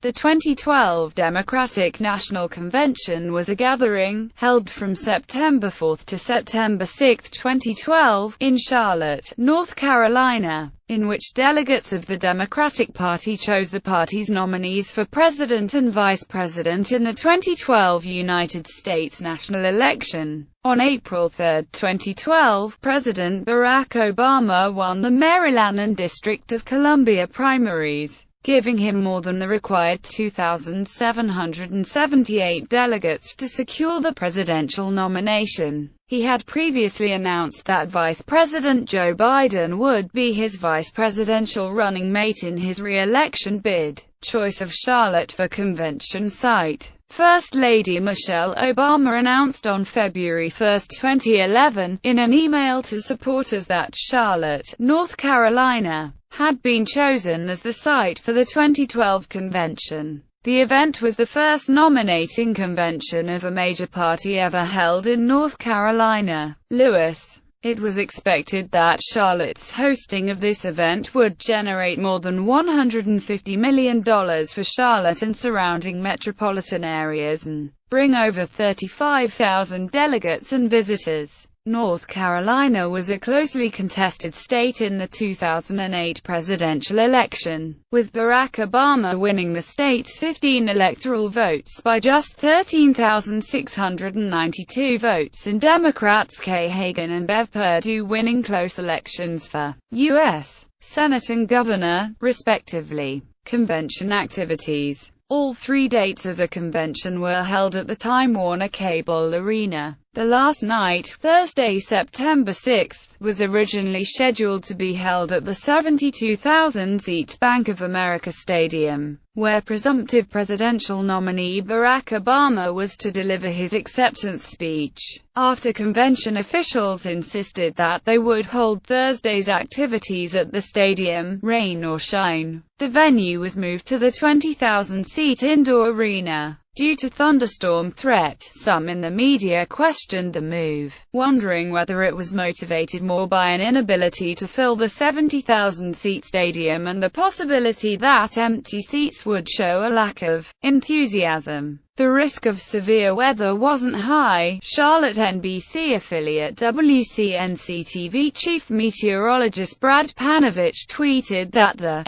The 2012 Democratic National Convention was a gathering, held from September 4 to September 6, 2012, in Charlotte, North Carolina, in which delegates of the Democratic Party chose the party's nominees for president and vice president in the 2012 United States national election. On April 3, 2012, President Barack Obama won the Maryland and District of Columbia primaries, giving him more than the required 2,778 delegates to secure the presidential nomination. He had previously announced that Vice President Joe Biden would be his vice presidential running mate in his re-election bid. Choice of Charlotte for convention site. First Lady Michelle Obama announced on February 1, 2011, in an email to supporters that Charlotte, North Carolina, had been chosen as the site for the 2012 convention. The event was the first nominating convention of a major party ever held in North Carolina. Lewis. It was expected that Charlotte's hosting of this event would generate more than $150 million for Charlotte and surrounding metropolitan areas and bring over 35,000 delegates and visitors. North Carolina was a closely contested state in the 2008 presidential election, with Barack Obama winning the state's 15 electoral votes by just 13,692 votes and Democrats Kay Hagan and Bev Perdue winning close elections for U.S. Senate and Governor, respectively. Convention activities. All 3 dates of the convention were held at the Time Warner Cable Arena. The last night, Thursday, September 6, was originally scheduled to be held at the 72,000-seat Bank of America Stadium, where presumptive presidential nominee Barack Obama was to deliver his acceptance speech. After convention officials insisted that they would hold Thursday's activities at the stadium, rain or shine, the venue was moved to the 20,000-seat indoor arena. Due to thunderstorm threat, some in the media questioned the move, wondering whether it was motivated more by an inability to fill the 70,000-seat stadium and the possibility that empty seats would show a lack of enthusiasm. The risk of severe weather wasn't high. Charlotte NBC affiliate WCNC-TV chief meteorologist Brad Panovich tweeted that the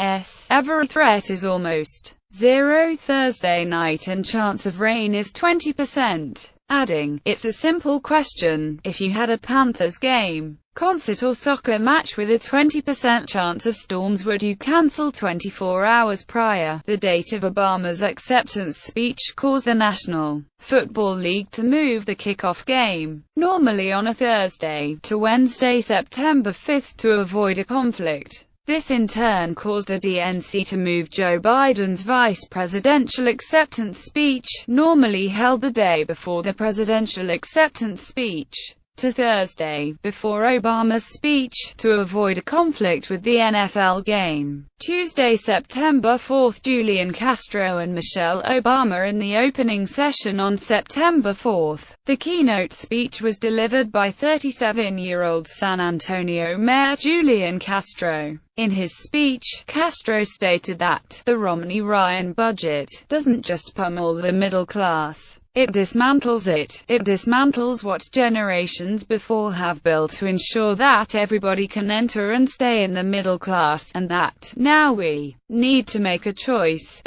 ever threat is almost zero Thursday night and chance of rain is 20%, adding, "It's a simple question. If you had a Panthers game, concert or soccer match with a 20% chance of storms, would you cancel 24 hours prior?" The date of Obama's acceptance speech caused the National Football League to move the kickoff game, normally on a Thursday, to Wednesday, September 5 to avoid a conflict. This in turn caused the DNC to move Joe Biden's vice presidential acceptance speech, normally held the day before the presidential acceptance speech, to Thursday, before Obama's speech, to avoid a conflict with the NFL game. Tuesday, September 4, Julian Castro and Michelle Obama in the opening session on September 4. The keynote speech was delivered by 37-year-old San Antonio Mayor Julian Castro. In his speech, Castro stated that the Romney-Ryan budget doesn't just pummel the middle class. It dismantles it. It dismantles what generations before have built to ensure that everybody can enter and stay in the middle class, and that now we need to make a choice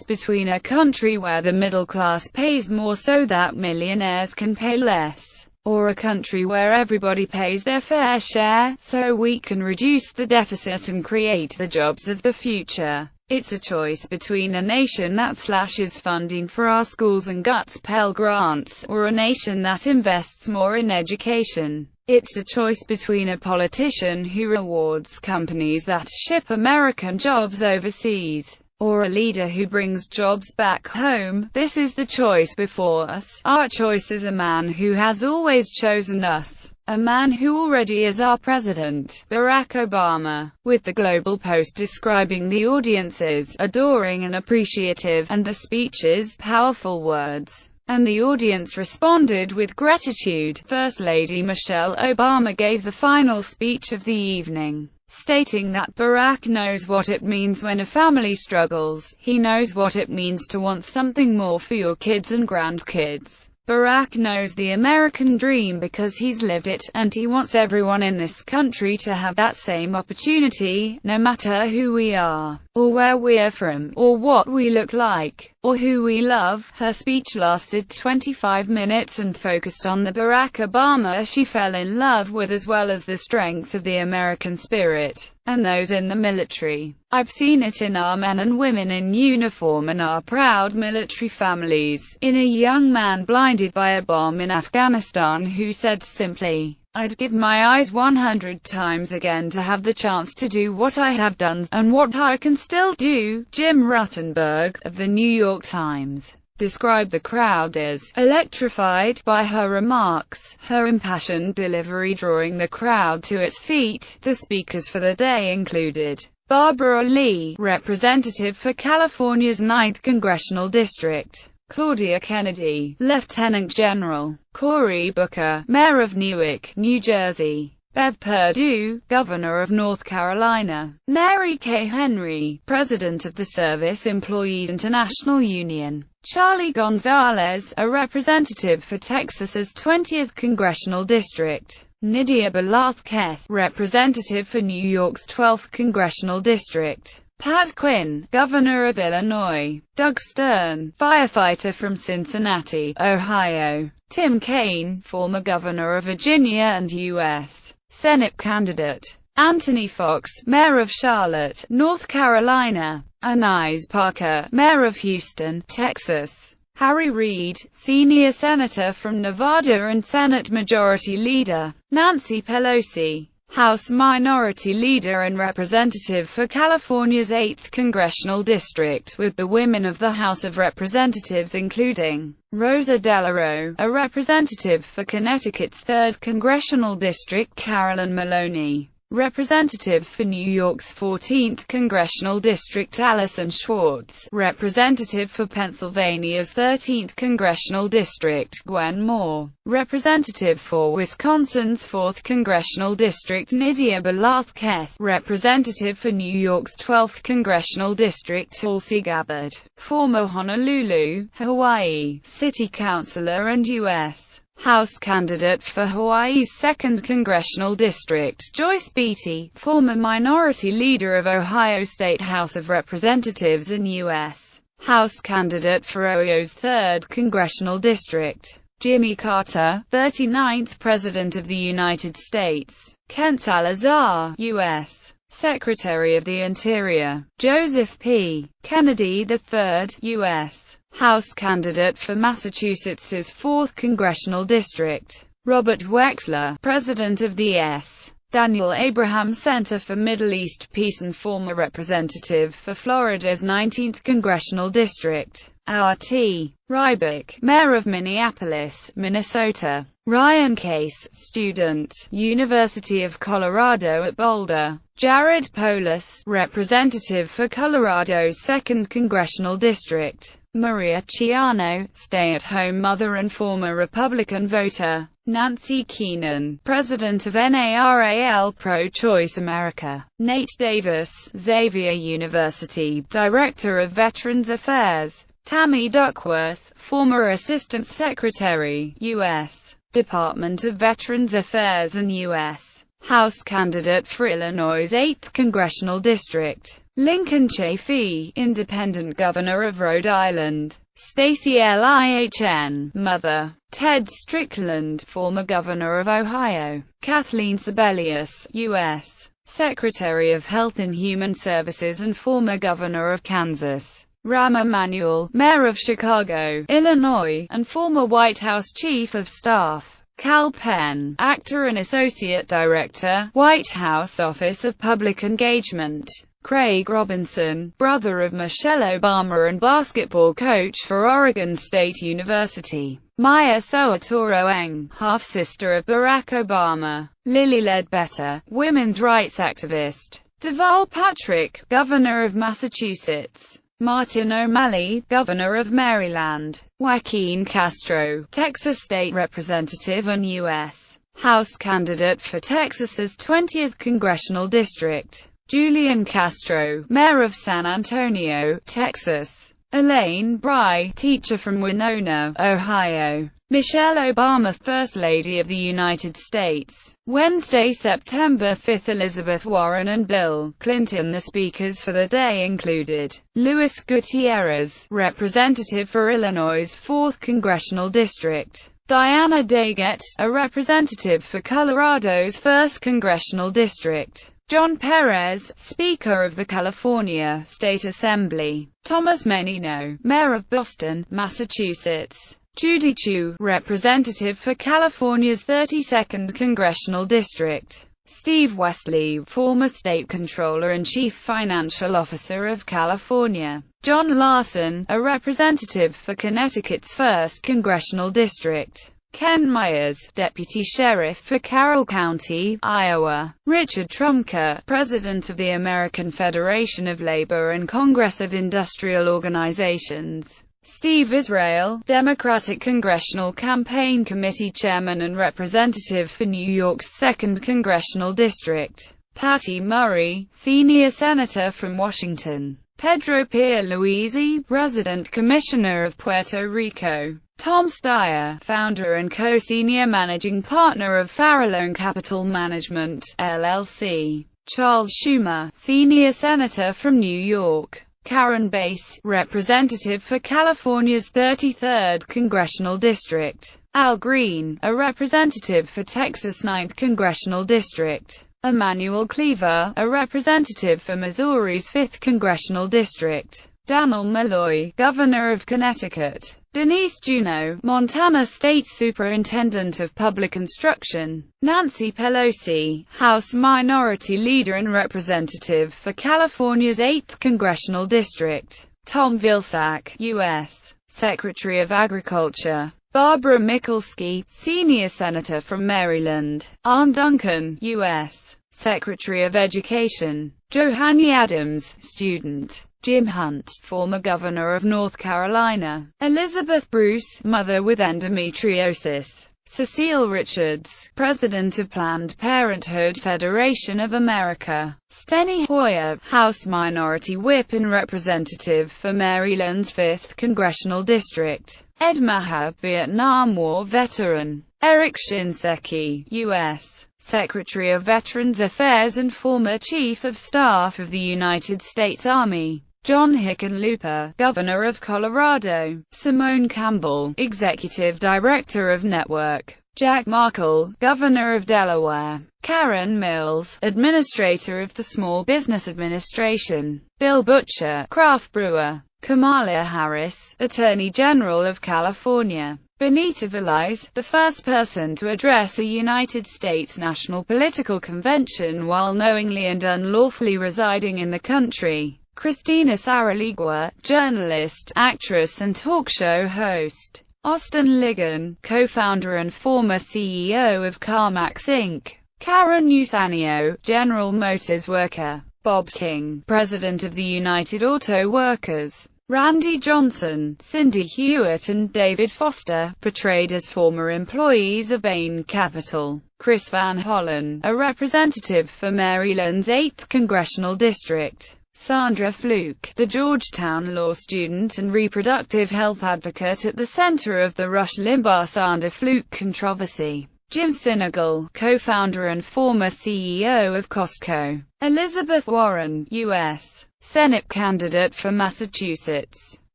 between a country where the middle class pays more so that millionaires can pay less, or a country where everybody pays their fair share, so we can reduce the deficit and create the jobs of the future. It's a choice between a nation that slashes funding for our schools and guts Pell Grants, or a nation that invests more in education. It's a choice between a politician who rewards companies that ship American jobs overseas, or a leader who brings jobs back home. This is the choice before us. Our choice is a man who has always chosen us. A man who already is our president, Barack Obama, with the Global Post describing the audience's adoring and appreciative, and the speech's powerful words. And the audience responded with gratitude. First Lady Michelle Obama gave the final speech of the evening. stating that Barack knows what it means when a family struggles. He knows what it means to want something more for your kids and grandkids. Barack knows the American dream because he's lived it, and he wants everyone in this country to have that same opportunity, no matter who we are, or where we're from, or what we look like, or who we love. Her speech lasted 25 minutes and focused on the Barack Obama she fell in love with, as well as the strength of the American spirit and those in the military. I've seen it in our men and women in uniform and our proud military families. In a young man blinded by a bomb in Afghanistan who said simply, "I'd give my eyes 100 times again to have the chance to do what I have done, and what I can still do." Jim Ruttenberg, of the New York Times, described the crowd as electrified by her remarks, her impassioned delivery drawing the crowd to its feet. The speakers for the day included Barbara Lee, representative for California's 9th Congressional District; Claudia Kennedy, Lieutenant General; Cory Booker, Mayor of Newark, New Jersey; Bev Perdue, Governor of North Carolina; Mary Kay Henry, President of the Service Employees International Union; Charlie Gonzalez, a representative for Texas's 20th Congressional District; Nydia Balathketh, representative for New York's 12th Congressional District; Pat Quinn, Governor of Illinois; Doug Stern, firefighter from Cincinnati, Ohio; Tim Kaine, former Governor of Virginia and U.S. Senate candidate; Anthony Fox, Mayor of Charlotte, North Carolina; Anais Parker, Mayor of Houston, Texas; Harry Reid, Senior Senator from Nevada and Senate Majority Leader; Nancy Pelosi, House Minority Leader and Representative for California's 8th Congressional District, with the women of the House of Representatives including Rosa DeLauro, a representative for Connecticut's 3rd Congressional District; Carolyn Maloney, representative for New York's 14th Congressional District; Allison Schwartz, representative for Pennsylvania's 13th Congressional District; Gwen Moore, representative for Wisconsin's 4th Congressional District; Nydia Balathketh, representative for New York's 12th Congressional District; Tulsi Gabbard, former Honolulu, Hawaii, City Councilor and U.S. House candidate for Hawaii's 2nd Congressional District; Joyce Beatty, former Minority Leader of Ohio State House of Representatives and U.S. House candidate for Ohio's 3rd Congressional District; Jimmy Carter, 39th President of the United States; Ken Salazar, U.S. Secretary of the Interior; Joseph P. Kennedy III, U.S. House candidate for Massachusetts's 4th Congressional District; Robert Wexler, President of the S. Daniel Abraham Center for Middle East Peace and former representative for Florida's 19th Congressional District; R.T. Ryback, Mayor of Minneapolis, Minnesota; Ryan Case, student, University of Colorado at Boulder; Jared Polis, representative for Colorado's 2nd Congressional District; Maria Ciano, stay-at-home mother and former Republican voter; Nancy Keenan, president of NARAL Pro-Choice America; Nate Davis, Xavier University, director of Veterans Affairs; Tammy Duckworth, former assistant secretary, U.S. Department of Veterans Affairs and U.S. House candidate for Illinois' 8th Congressional District; Lincoln Chafee, independent governor of Rhode Island; Stacey Lichten, mother; Ted Strickland, former governor of Ohio; Kathleen Sebelius, U.S. Secretary of Health and Human Services and former governor of Kansas; Rahm Emanuel, mayor of Chicago, Illinois, and former White House Chief of Staff; Kal Penn, actor and associate director, White House Office of Public Engagement; Craig Robinson, brother of Michelle Obama and basketball coach for Oregon State University; Maya Soetoro-Eng, half-sister of Barack Obama; Lilly Ledbetter, women's rights activist; Deval Patrick, governor of Massachusetts; Martin O'Malley, governor of Maryland; Joaquin Castro, Texas state representative and U.S. House candidate for Texas's 20th Congressional District. Julian Castro, Mayor of San Antonio, Texas. Elaine Bry, teacher from Winona, Ohio. Michelle Obama, First Lady of the United States. Wednesday, September 5. Elizabeth Warren and Bill Clinton. The speakers for the day included Luis Gutierrez, representative for Illinois' 4th Congressional District. Diana Daggett, a representative for Colorado's 1st Congressional District. John Perez, Speaker of the California State Assembly. Thomas Menino, Mayor of Boston, Massachusetts. Judy Chu, representative for California's 32nd Congressional District. Steve Wesley, former state controller and chief financial officer of California. John Larson, a representative for Connecticut's 1st Congressional District. Ken Myers, deputy sheriff for Carroll County, Iowa. Richard Trumka, president of the American Federation of Labor and Congress of Industrial Organizations. Steve Israel, Democratic Congressional Campaign Committee chairman and representative for New York's 2nd Congressional District. Patty Murray, senior senator from Washington. Pedro Pierluisi, resident commissioner of Puerto Rico. Tom Steyer, founder and co-senior managing partner of Farallone Capital Management, LLC. Charles Schumer, senior senator from New York. Karen Bass, representative for California's 33rd Congressional District. Al Green, a representative for Texas' 9th Congressional District. Emmanuel Cleaver, a representative for Missouri's 5th Congressional District. Dannel Malloy, governor of Connecticut. Denise Juneau, Montana State Superintendent of Public Instruction. Nancy Pelosi, House Minority Leader and Representative for California's 8th Congressional District. Tom Vilsack, U.S. Secretary of Agriculture. Barbara Mikulski, Senior Senator from Maryland. Arne Duncan, U.S. Secretary of Education. Johanny Adams, student. Jim Hunt, former governor of North Carolina. Elizabeth Bruce, mother with endometriosis. Cecile Richards, president of Planned Parenthood Federation of America. Steny Hoyer, House Minority Whip and representative for Maryland's 5th Congressional District. Ed Maher, Vietnam War veteran. Eric Shinseki, U.S. Secretary of Veterans Affairs and former Chief of Staff of the United States Army. John Hickenlooper, Governor of Colorado. Simone Campbell, Executive Director of Network. Jack Markle, Governor of Delaware. Karen Mills, Administrator of the Small Business Administration. Bill Butcher, craft brewer. Kamala Harris, Attorney General of California. Benita Velez, the first person to address a United States national political convention while knowingly and unlawfully residing in the country. Christina Saralegua, journalist, actress and talk show host. Austin Ligon, co-founder and former CEO of CarMax Inc. Karen Usanio, General Motors worker. Bob King, President of the United Auto Workers. Randy Johnson, Cindy Hewitt and David Foster, portrayed as former employees of Bain Capital. Chris Van Hollen, a representative for Maryland's 8th Congressional District. Sandra Fluke, the Georgetown law student and reproductive health advocate at the center of the Rush Limbaugh-Sandra Fluke controversy. Jim Sinegal, co-founder and former CEO of Costco. Elizabeth Warren, U.S. Senate candidate for Massachusetts.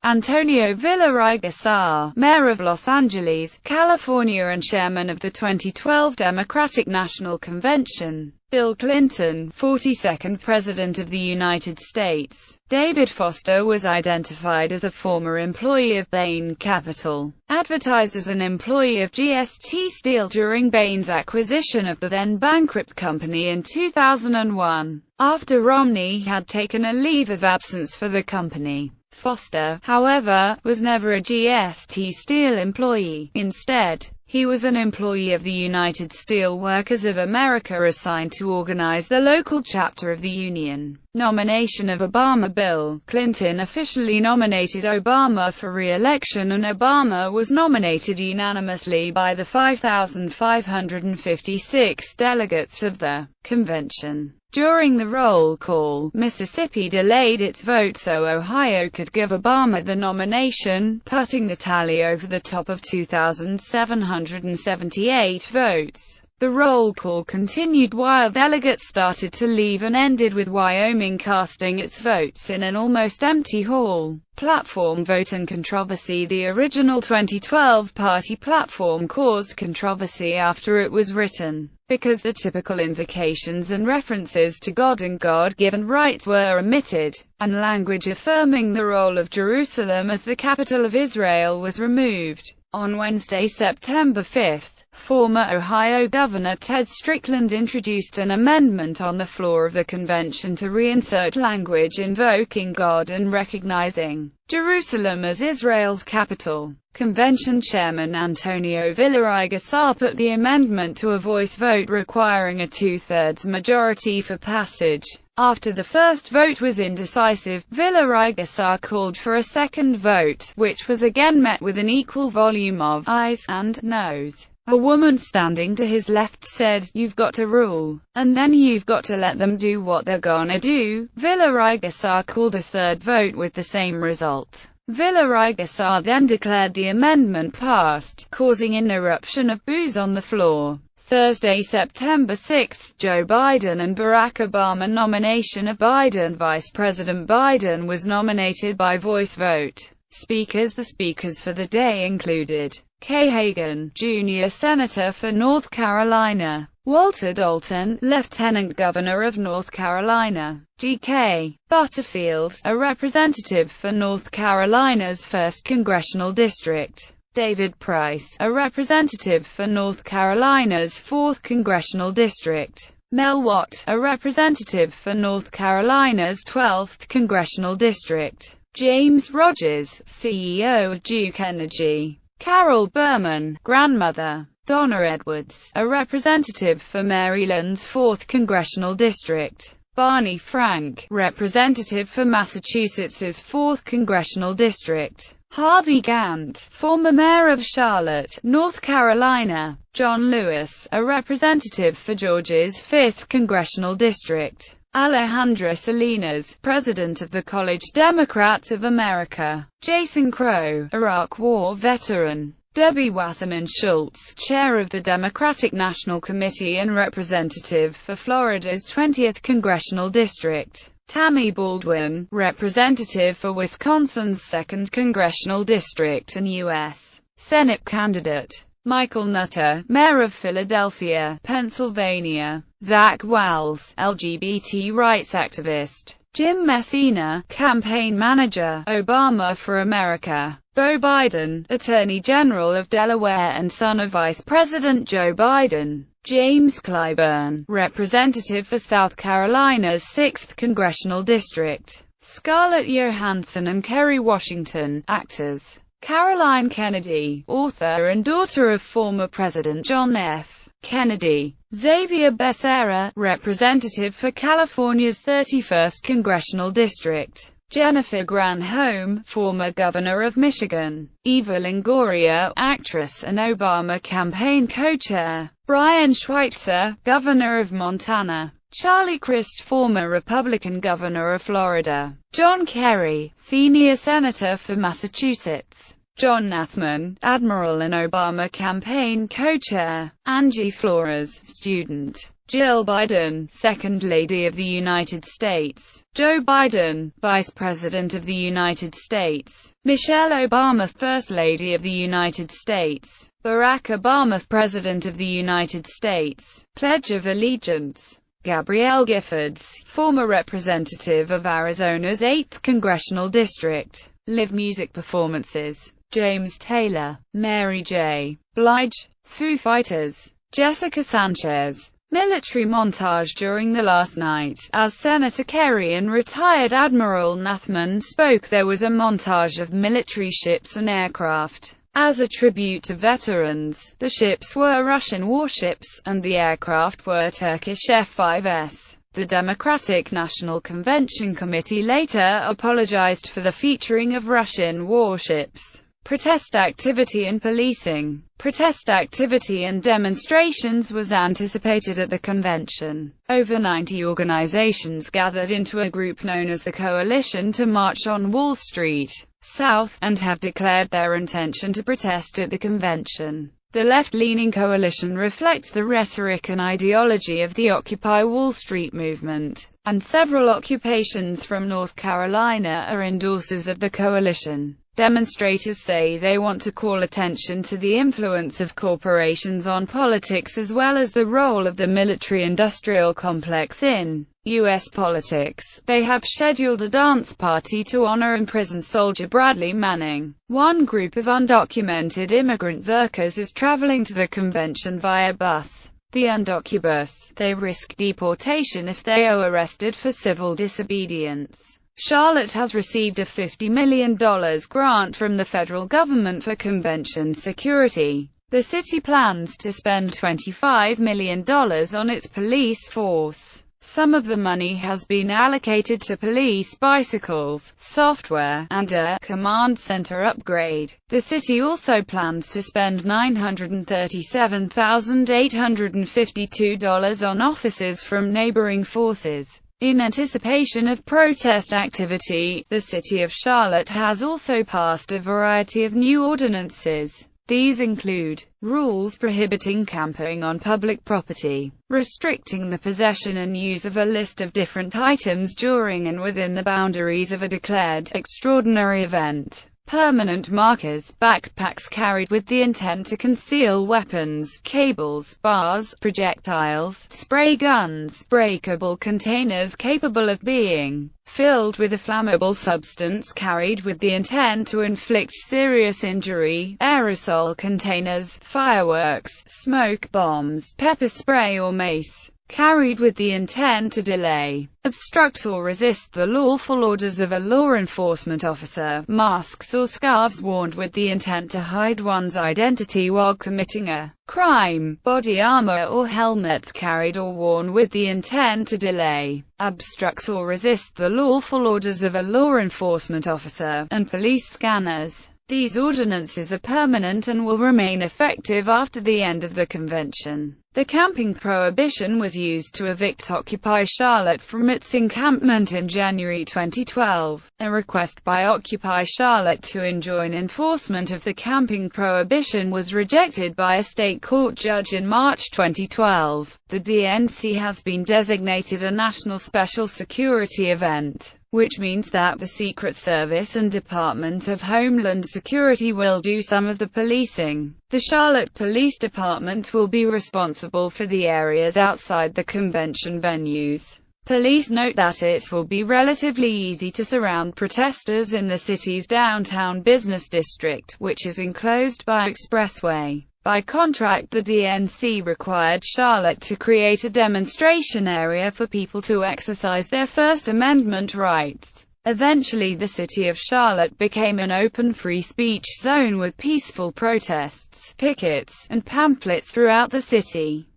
Antonio Villaraigosa, Mayor of Los Angeles, California and Chairman of the 2012 Democratic National Convention. Bill Clinton, 42nd President of the United States. David Foster was identified as a former employee of Bain Capital, advertised as an employee of GST Steel during Bain's acquisition of the then-bankrupt company in 2001, after Romney had taken a leave of absence for the company. Foster, however, was never a GST Steel employee. Instead, He was an employee of the United Steelworkers of America assigned to organize the local chapter of the union. Nomination of Obama. Bill Clinton officially nominated Obama for re-election, and Obama was nominated unanimously by the 5,556 delegates of the convention. During the roll call, Mississippi delayed its vote so Ohio could give Obama the nomination, putting the tally over the top of 2,778 votes. The roll call continued while delegates started to leave and ended with Wyoming casting its votes in an almost empty hall. Platform vote and controversy. The original 2012 party platform caused controversy after it was written, because the typical invocations and references to God and God-given rights were omitted, and language affirming the role of Jerusalem as the capital of Israel was removed. On Wednesday, September 5, former Ohio Governor Ted Strickland introduced an amendment on the floor of the convention to reinsert language invoking God and recognizing Jerusalem as Israel's capital. Convention Chairman Antonio Villaraigosa put the amendment to a voice vote requiring a two-thirds majority for passage. After the first vote was indecisive, Villaraigosa called for a second vote, which was again met with an equal volume of ayes and noes. A woman standing to his left said, "You've got to rule, and then you've got to let them do what they're gonna do." Villaraigosa called a third vote with the same result. Villaraigosa then declared the amendment passed, causing an eruption of boos on the floor. Thursday, September 6, Joe Biden and Barack Obama. Nomination of Biden. Vice President Biden was nominated by voice vote. Speakers. The speakers for the day included Kay Hagan, Jr., Senator for North Carolina; Walter Dalton, Lieutenant Governor of North Carolina; G.K. Butterfield, a representative for North Carolina's 1st Congressional District; David Price, a representative for North Carolina's 4th Congressional District; Mel Watt, a representative for North Carolina's 12th Congressional District; James Rogers, CEO of Duke Energy; Carol Berman, grandmother; Donna Edwards, a representative for Maryland's 4th Congressional District; Barney Frank, representative for Massachusetts's 4th Congressional District; Harvey Gantt, former mayor of Charlotte, North Carolina; John Lewis, a representative for Georgia's 5th Congressional District; Alejandra Salinas, president of the College Democrats of America; Jason Crow, Iraq War veteran; Debbie Wasserman Schultz, chair of the Democratic National Committee and representative for Florida's 20th Congressional District; Tammy Baldwin, representative for Wisconsin's 2nd Congressional District and U.S. Senate candidate; Michael Nutter, mayor of Philadelphia, Pennsylvania; Zach Wells, LGBT rights activist; Jim Messina, campaign manager, Obama for America; Beau Biden, Attorney General of Delaware and son of Vice President Joe Biden; James Clyburn, representative for South Carolina's 6th Congressional District; Scarlett Johansson and Kerry Washington, actors; Caroline Kennedy, author and daughter of former President John F. Kennedy; Xavier Becerra, representative for California's 31st Congressional District; Jennifer Granholm, former governor of Michigan; Eva Longoria, actress and Obama campaign co-chair; Brian Schweitzer, governor of Montana; Charlie Crist, former Republican governor of Florida; John Kerry, senior senator for Massachusetts; John Nathman, admiral and Obama campaign co-chair; Angie Flores, student; Jill Biden, Second Lady of the United States; Joe Biden, Vice President of the United States; Michelle Obama, First Lady of the United States; Barack Obama, President of the United States. Pledge of Allegiance. Gabrielle Giffords, former representative of Arizona's 8th Congressional District. Live music performances. James Taylor, Mary J. Blige, Foo Fighters. Jessica Sanchez. Military montage during the last night. As Senator Kerry and retired Admiral Nathman spoke, there was a montage of military ships and aircraft. As a tribute to veterans, the ships were Russian warships, and the aircraft were Turkish F-5s. The Democratic National Convention Committee later apologized for the featuring of Russian warships. Protest activity and policing. Protest activity and demonstrations was anticipated at the convention. Over 90 organizations gathered into a group known as the Coalition to march on Wall Street, South, and have declared their intention to protest at the convention. The left-leaning coalition reflects the rhetoric and ideology of the Occupy Wall Street movement, and several occupations from North Carolina are endorsers of the coalition. Demonstrators say they want to call attention to the influence of corporations on politics as well as the role of the military-industrial complex in U.S. politics. They have scheduled a dance party to honor imprisoned soldier Bradley Manning. One group of undocumented immigrant workers is traveling to the convention via bus. The Undocubus. They risk deportation if they are arrested for civil disobedience. Charlotte has received a $50 million grant from the federal government for convention security. The city plans to spend $25 million on its police force. Some of the money has been allocated to police bicycles, software, and a command center upgrade. The city also plans to spend $937,852 on officers from neighboring forces. In anticipation of protest activity, the City of Charlotte has also passed a variety of new ordinances. These include rules prohibiting camping on public property, restricting the possession and use of a list of different items during and within the boundaries of a declared extraordinary event, permanent markers, backpacks carried with the intent to conceal weapons, cables, bars, projectiles, spray guns, breakable containers capable of being filled with a flammable substance carried with the intent to inflict serious injury, aerosol containers, fireworks, smoke bombs, pepper spray or mace, carried with the intent to delay, obstruct or resist the lawful orders of a law enforcement officer, masks or scarves worn with the intent to hide one's identity while committing a crime, body armor or helmets carried or worn with the intent to delay, obstruct or resist the lawful orders of a law enforcement officer, and police scanners. These ordinances are permanent and will remain effective after the end of the convention. The camping prohibition was used to evict Occupy Charlotte from its encampment in January 2012. A request by Occupy Charlotte to enjoin enforcement of the camping prohibition was rejected by a state court judge in March 2012. The DNC has been designated a national special security event, which means that the Secret Service and Department of Homeland Security will do some of the policing. The Charlotte Police Department will be responsible for the areas outside the convention venues. Police note that it will be relatively easy to surround protesters in the city's downtown business district, which is enclosed by expressway. By contract, the DNC required Charlotte to create a demonstration area for people to exercise their First Amendment rights. Eventually, the city of Charlotte became an open free speech zone with peaceful protests, pickets, and pamphlets throughout the city.